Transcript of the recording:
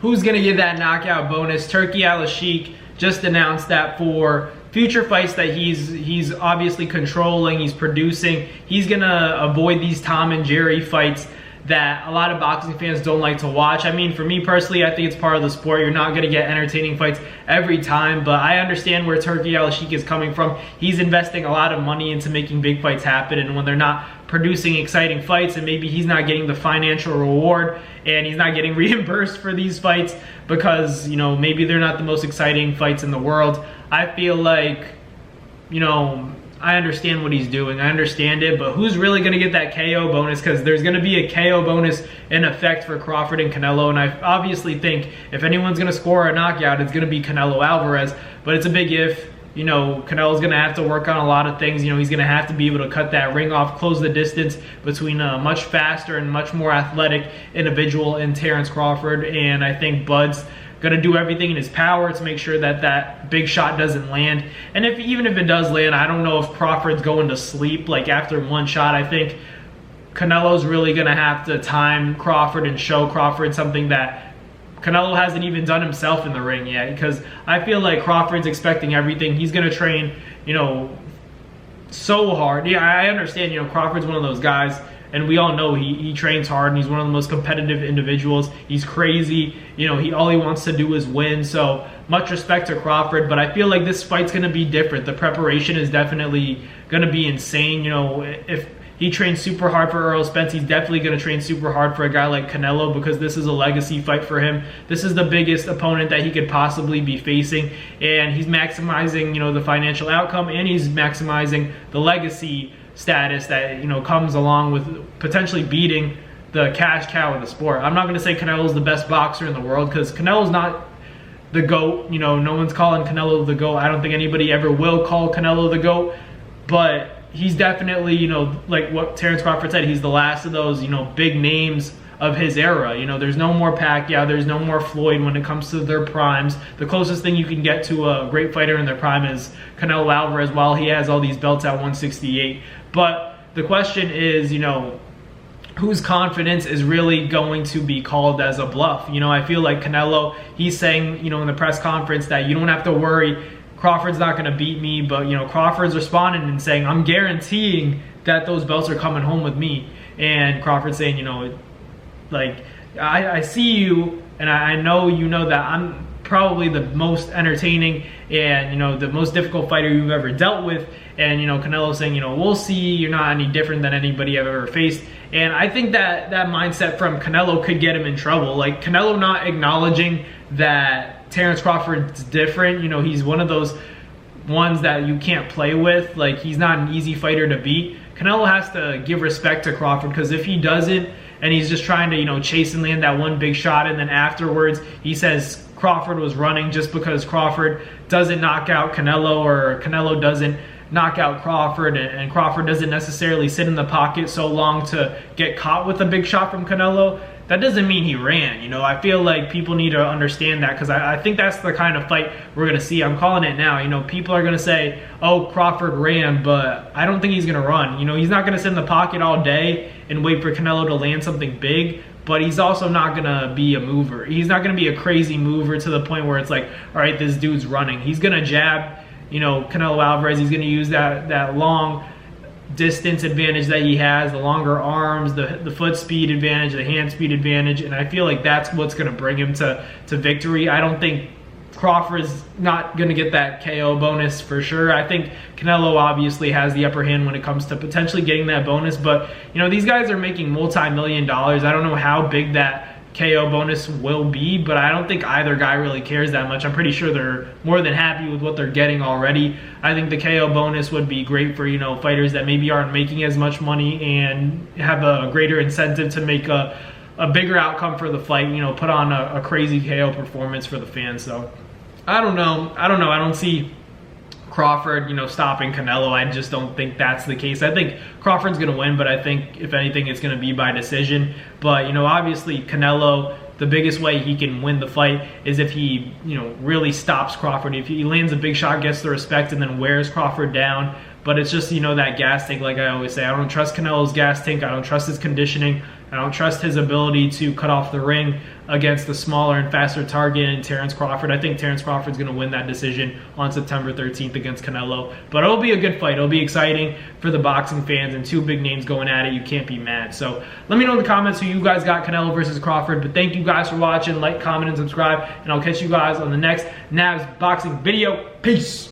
Who's gonna get that knockout bonus? Turki Al-Sheikh just announced that for future fights that he's obviously controlling, he's producing, he's gonna avoid these Tom and Jerry fights that a lot of boxing fans don't like to watch. I mean, for me personally, I think it's part of the sport. You're not going to get entertaining fights every time, but I understand where Turki Al-Sheikh is coming from. He's investing a lot of money into making big fights happen, and when they're not producing exciting fights, and maybe he's not getting the financial reward and he's not getting reimbursed for these fights because, you know, maybe they're not the most exciting fights in the world. I feel like, you know, I understand what he's doing. I understand it, but who's really going to get that KO bonus? Because there's going to be a KO bonus in effect for Crawford and Canelo, and I obviously think if anyone's going to score a knockout, it's going to be Canelo Alvarez, but it's a big if. You know, Canelo's going to have to work on a lot of things. You know, he's going to have to be able to cut that ring off, close the distance between a much faster and much more athletic individual in Terence Crawford, and I think Bud's going to do everything in his power to make sure that that big shot doesn't land. And even if it does land, I don't know if Crawford's going to sleep like after one shot. I think Canelo's really going to have to time Crawford and show Crawford something that Canelo hasn't even done himself in the ring yet, because I feel like Crawford's expecting everything. He's going to train, you know, so hard. Yeah, I understand, you know, Crawford's one of those guys, and we all know he trains hard, and he's one of the most competitive individuals. He's crazy. You know, all he wants to do is win. So much respect to Crawford, but I feel like this fight's going to be different. The preparation is definitely going to be insane. You know, if he trains super hard for Errol Spence, he's definitely going to train super hard for a guy like Canelo, because this is a legacy fight for him. This is the biggest opponent that he could possibly be facing, and he's maximizing, you know, the financial outcome, and he's maximizing the legacy status that, you know, comes along with potentially beating the cash cow of the sport. I'm not going to say Canelo's the best boxer in the world, because Canelo's not the GOAT. You know, no one's calling Canelo the GOAT. I don't think anybody ever will call Canelo the GOAT, but he's definitely, you know, like what Terence Crawford said, he's the last of those, you know, big names of his era. You know, there's no more Pacquiao, there's no more Floyd when it comes to their primes. The closest thing you can get to a great fighter in their prime is Canelo Alvarez, while he has all these belts at 168. But the question is, you know, whose confidence is really going to be called as a bluff? You know, I feel like Canelo, he's saying, you know, in the press conference that you don't have to worry, Crawford's not going to beat me, but, you know, Crawford's responding and saying, I'm guaranteeing that those belts are coming home with me. And Crawford's saying, you know, like, I see you, and I know you know that I'm probably the most entertaining and, you know, the most difficult fighter you've ever dealt with. And, you know, Canelo's saying, you know, we'll see, you're not any different than anybody I've ever faced. And I think that that mindset from Canelo could get him in trouble. Like, Canelo not acknowledging that Terence Crawford's different. You know, he's one of those ones that you can't play with. Like, he's not an easy fighter to beat. Canelo has to give respect to Crawford, because if he doesn't, and he's just trying to, you know, chase and land that one big shot, and then afterwards he says Crawford was running just because Crawford doesn't knock out Canelo, or Canelo doesn't knock out Crawford, and Crawford doesn't necessarily sit in the pocket so long to get caught with a big shot from Canelo, that doesn't mean he ran. You know, I feel like people need to understand that, because I think that's the kind of fight we're going to see. I'm calling it now. You know, people are going to say, oh, Crawford ran, but I don't think he's going to run. You know, he's not going to sit in the pocket all day and wait for Canelo to land something big, but he's also not going to be a mover. He's not going to be a crazy mover to the point where it's like, all right, this dude's running. He's going to jab, you know, Canelo Alvarez. He's going to use that long distance advantage that he has, the longer arms, the foot speed advantage, the hand speed advantage, and I feel like that's what's going to bring him to victory. I don't think Crawford's not going to get that KO bonus for sure. I think Canelo obviously has the upper hand when it comes to potentially getting that bonus, but, you know, these guys are making multi-million dollars. I don't know how big that KO bonus will be, but I don't think either guy really cares that much. I'm pretty sure they're more than happy with what they're getting already. I think the KO bonus would be great for, you know, fighters that maybe aren't making as much money and have a greater incentive to make a bigger outcome for the fight, you know, put on a crazy KO performance for the fans. So I don't know. I don't see Crawford, you know, stopping Canelo. I just don't think that's the case. I think Crawford's going to win, but I think if anything, it's going to be by decision. But, you know, obviously Canelo, the biggest way he can win the fight is if he, you know, really stops Crawford. If he lands a big shot, gets the respect, and then wears Crawford down. But it's just, you know, that gas tank, like I always say. I don't trust Canelo's gas tank. I don't trust his conditioning. I don't trust his ability to cut off the ring against the smaller and faster target in Terence Crawford. I think Terence Crawford's going to win that decision on September 13th against Canelo. But it'll be a good fight. It'll be exciting for the boxing fans, and two big names going at it. You can't be mad. So let me know in the comments who you guys got, Canelo versus Crawford. But thank you guys for watching. Like, comment, and subscribe. And I'll catch you guys on the next Navs boxing video. Peace.